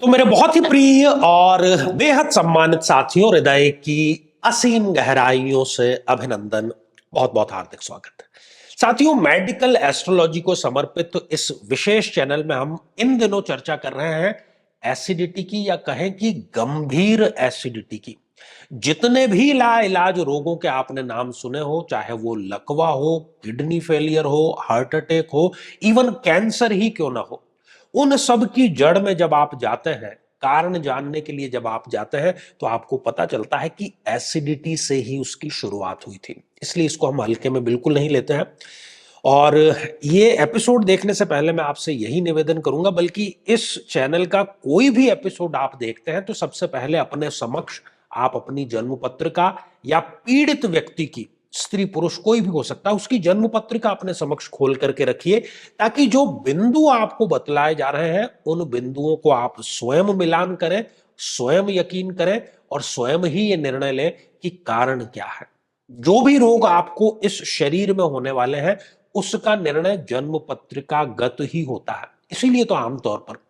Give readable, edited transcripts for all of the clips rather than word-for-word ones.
तो मेरे बहुत ही प्रिय और बेहद सम्मानित साथियों, हृदय की असीम गहराइयों से अभिनंदन, बहुत बहुत हार्दिक स्वागत। साथियों, मेडिकल एस्ट्रोलॉजी को समर्पित तो इस विशेष चैनल में हम इन दिनों चर्चा कर रहे हैं एसिडिटी की, या कहें कि गंभीर एसिडिटी की। जितने भी लाइलाज रोगों के आपने नाम सुने हो, चाहे वो लकवा हो, किडनी फेलियर हो, हार्ट अटैक हो, इवन कैंसर ही क्यों ना हो, उन सब की जड़ में जब आप जाते हैं, कारण जानने के लिए जब आप जाते हैं, तो आपको पता चलता है कि एसिडिटी से ही उसकी शुरुआत हुई थी। इसलिए इसको हम हल्के में बिल्कुल नहीं लेते हैं। और ये एपिसोड देखने से पहले मैं आपसे यही निवेदन करूंगा, बल्कि इस चैनल का कोई भी एपिसोड आप देखते हैं तो सबसे पहले अपने समक्ष आप अपनी जन्म पत्रिका, या पीड़ित व्यक्ति की, स्त्री पुरुष कोई भी हो सकता है, उसकी जन्म पत्रिका अपने समक्ष खोल करके रखिए, ताकि जो बिंदु आपको बतलाए जा रहे हैं उन बिंदुओं को आप स्वयं मिलान करें, स्वयं यकीन करें और स्वयं ही ये निर्णय लें कि कारण क्या है। जो भी रोग आपको इस शरीर में होने वाले हैं, उसका निर्णय जन्म पत्रिका गत ही होता है। इसीलिए तो आमतौर पर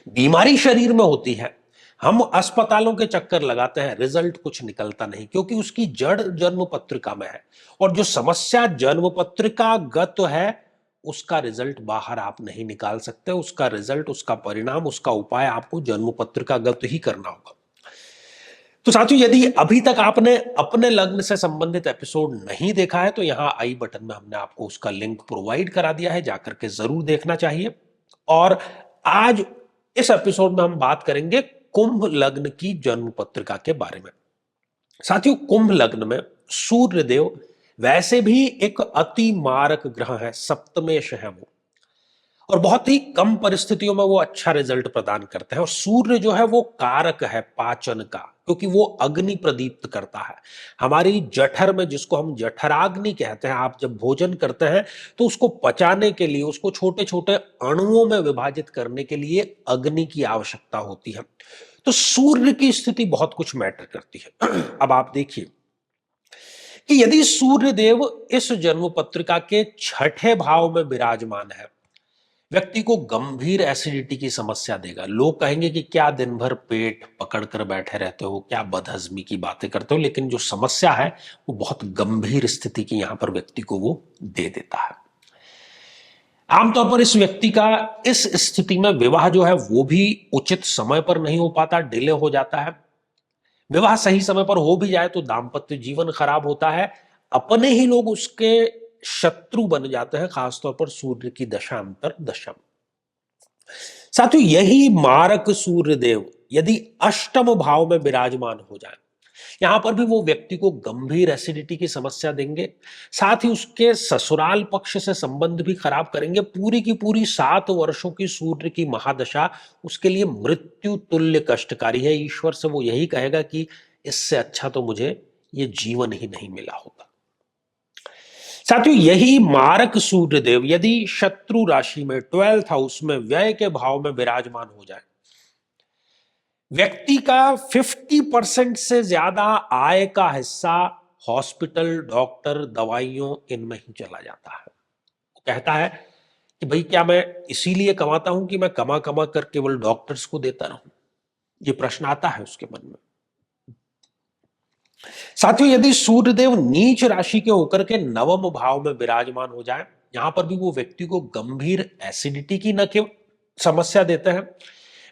बीमारी शरीर में होती है, हम अस्पतालों के चक्कर लगाते हैं, रिजल्ट कुछ निकलता नहीं, क्योंकि उसकी जड़ जन्म पत्रिका में है। और जो समस्या जन्म पत्रिका गत है, उसका रिजल्ट बाहर आप नहीं निकाल सकते। उसका रिजल्ट, उसका परिणाम, उसका उपाय आपको जन्म पत्रिका गत ही करना होगा। तो साथियों, यदि अभी तक आपने अपने लग्न से संबंधित एपिसोड नहीं देखा है, तो यहां आई बटन में हमने आपको उसका लिंक प्रोवाइड करा दिया है, जाकर के जरूर देखना चाहिए। और आज इस एपिसोड में हम बात करेंगे कुंभ लग्न की जन्म पत्रिका के बारे में। साथियों, कुंभ लग्न में सूर्य देव वैसे भी एक अति मारक ग्रह है, सप्तमेश है वो, और बहुत ही कम परिस्थितियों में वो अच्छा रिजल्ट प्रदान करते हैं। और सूर्य जो है वो कारक है पाचन का, क्योंकि वो अग्नि प्रदीप्त करता है। हमारी जठर में, जिसको हम जठराग्नि कहते हैं, आप जब भोजन करते हैं तो उसको पचाने के लिए, उसको छोटे छोटे अणुओं में विभाजित करने के लिए अग्नि की आवश्यकता होती है। तो सूर्य की स्थिति बहुत कुछ मैटर करती है। अब आप देखिए कि यदि सूर्य देव इस जन्म पत्रिका के छठे भाव में विराजमान है, व्यक्ति को गंभीर एसिडिटी की समस्या देगा। लोग कहेंगे कि क्या दिन भर पेट पकड़ कर बैठे रहते हो, क्या बदहजमी की बातें करते हो, लेकिन जो समस्या है वो बहुत गंभीर स्थिति की यहां पर व्यक्ति को वो दे देता है। आमतौर पर इस व्यक्ति का इस स्थिति में विवाह जो है वो भी उचित समय पर नहीं हो पाता, डिले हो जाता है। विवाह सही समय पर हो भी जाए तो दाम्पत्य जीवन खराब होता है, अपने ही लोग उसके शत्रु बन जाते हैं, खासतौर पर सूर्य की दशांतर दशम। साथियों, यही मारक सूर्य देव यदि अष्टम भाव में विराजमान हो जाए, यहां पर भी वो व्यक्ति को गंभीर एसिडिटी की समस्या देंगे, साथ ही उसके ससुराल पक्ष से संबंध भी खराब करेंगे। पूरी की पूरी 7 वर्षों की सूर्य की महादशा उसके लिए मृत्यु तुल्य कष्टकारी है। ईश्वर से वो यही कहेगा कि इससे अच्छा तो मुझे ये जीवन ही नहीं मिला होता। साथियों, यही मारक सूर्य देव यदि शत्रु राशि में 12th हाउस में व्यय के भाव में विराजमान हो जाए, व्यक्ति का 50% से ज्यादा आय का हिस्सा हॉस्पिटल, डॉक्टर, दवाइयों, इनमें ही चला जाता है। वो कहता है कि भाई, क्या मैं इसीलिए कमाता हूं कि मैं कमा कमा कर केवल डॉक्टर्स को देता रहूं? ये प्रश्न आता है उसके मन में। साथियों, यदि सूर्यदेव नीच राशि के होकर के नवम भाव में विराजमान हो जाए, यहां पर भी वो व्यक्ति को गंभीर एसिडिटी की न केवल समस्या देते हैं,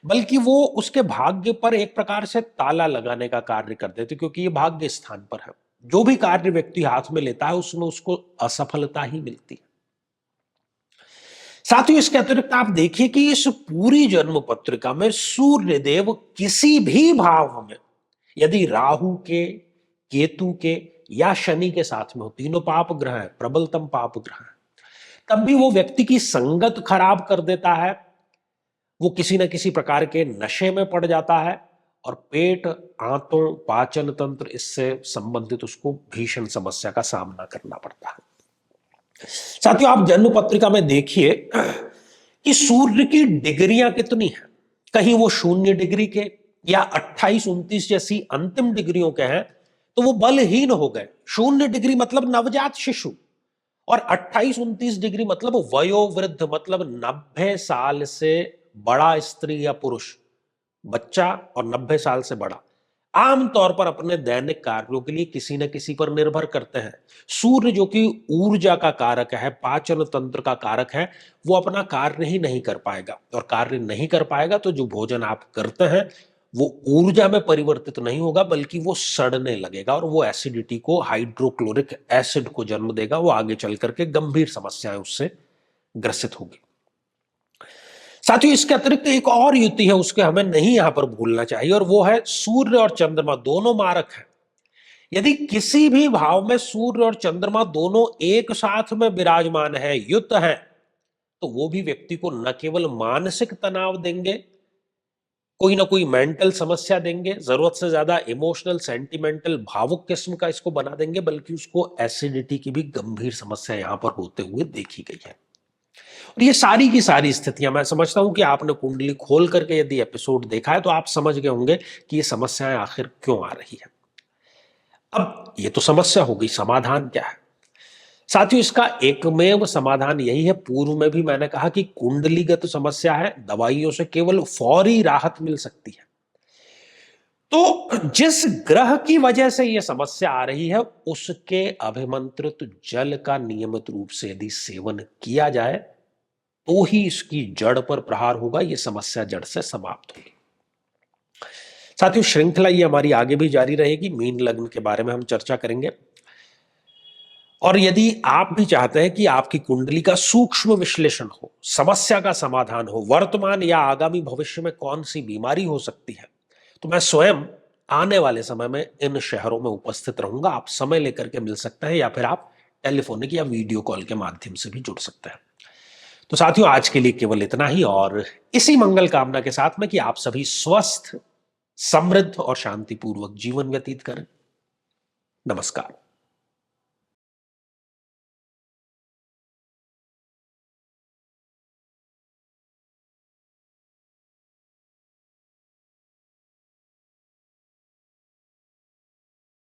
बल्कि वो उसके भाग्य पर एक प्रकार से ताला लगाने का कार्य कर देते, क्योंकि ये भाग्य स्थान पर है। जो भी कार्य व्यक्ति हाथ में लेता है उसमें उसको असफलता ही मिलती है। साथियों, इसके अतिरिक्त आप देखिए कि इस पूरी जन्म पत्रिका में सूर्य देव किसी भी भाव में यदि राहु के, केतु के या शनि के साथ में हो, तीनों पाप ग्रह है, प्रबलतम पाप ग्रह है, तब भी वो व्यक्ति की संगत खराब कर देता है। वो किसी न किसी प्रकार के नशे में पड़ जाता है, और पेट, आंतों, पाचन तंत्र, इससे संबंधित उसको भीषण समस्या का सामना करना पड़ता है। साथियों, आप जन्म पत्रिका में देखिए कि सूर्य की डिग्रियां कितनी हैं। कहीं वो 0 डिग्री के या 28, 29 जैसी अंतिम डिग्रियों के हैं, तो वो बलहीन हो गए। 0 डिग्री मतलब नवजात शिशु, और 28, 29 डिग्री मतलब वयोवृद्ध, मतलब 90 साल से बड़ा स्त्री या पुरुष, बच्चा और 90 साल से बड़ा आमतौर पर अपने दैनिक कार्यों के लिए किसी न किसी पर निर्भर करते हैं। सूर्य जो कि ऊर्जा का कारक है, पाचन तंत्र का कारक है, वो अपना कार्य ही नहीं कर पाएगा, और कार्य नहीं कर पाएगा तो जो भोजन आप करते हैं वो ऊर्जा में परिवर्तित नहीं होगा, बल्कि वो सड़ने लगेगा और वो एसिडिटी को, हाइड्रोक्लोरिक एसिड को जन्म देगा। वो आगे चल करके गंभीर समस्याएं उससे ग्रसित होगी। साथियों, इसके अतिरिक्त एक और युक्ति है, उसके हमें नहीं यहां पर भूलना चाहिए, और वो है सूर्य और चंद्रमा दोनों मारक हैं। यदि किसी भी भाव में सूर्य और चंद्रमा दोनों एक साथ में विराजमान है, युक्त है, तो वो भी व्यक्ति को न केवल मानसिक तनाव देंगे, कोई ना कोई मेंटल समस्या देंगे, जरूरत से ज्यादा इमोशनल, सेंटिमेंटल, भावुक किस्म का इसको बना देंगे, बल्कि उसको एसिडिटी की भी गंभीर समस्या यहां पर होते हुए देखी गई है। और ये सारी की सारी स्थितियां, मैं समझता हूं कि आपने कुंडली खोल करके यदि एपिसोड देखा है तो आप समझ गए होंगे कि ये समस्याएं आखिर क्यों आ रही है। अब ये तो समस्या हो गई, समाधान क्या है? साथियों, इसका एकमेव समाधान यही है, पूर्व में भी मैंने कहा कि कुंडलीगत समस्या है, दवाइयों से केवल फौरी राहत मिल सकती है। तो जिस ग्रह की वजह से यह समस्या आ रही है, उसके अभिमंत्रित जल का नियमित रूप से यदि सेवन किया जाए तो ही इसकी जड़ पर प्रहार होगा, यह समस्या जड़ से समाप्त होगी। साथियों, श्रृंखला ये हमारी आगे भी जारी रहेगी। मीन लग्न के बारे में हम चर्चा करेंगे, और यदि आप भी चाहते हैं कि आपकी कुंडली का सूक्ष्म विश्लेषण हो, समस्या का समाधान हो, वर्तमान या आगामी भविष्य में कौन सी बीमारी हो सकती है, तो मैं स्वयं आने वाले समय में इन शहरों में उपस्थित रहूंगा। आप समय लेकर के मिल सकते हैं, या फिर आप टेलीफोनिक या वीडियो कॉल के माध्यम से भी जुड़ सकते हैं। तो साथियों, आज के लिए केवल इतना ही, और इसी मंगल कामना के साथ में कि आप सभी स्वस्थ, समृद्ध और शांतिपूर्वक जीवन व्यतीत करें। नमस्कार।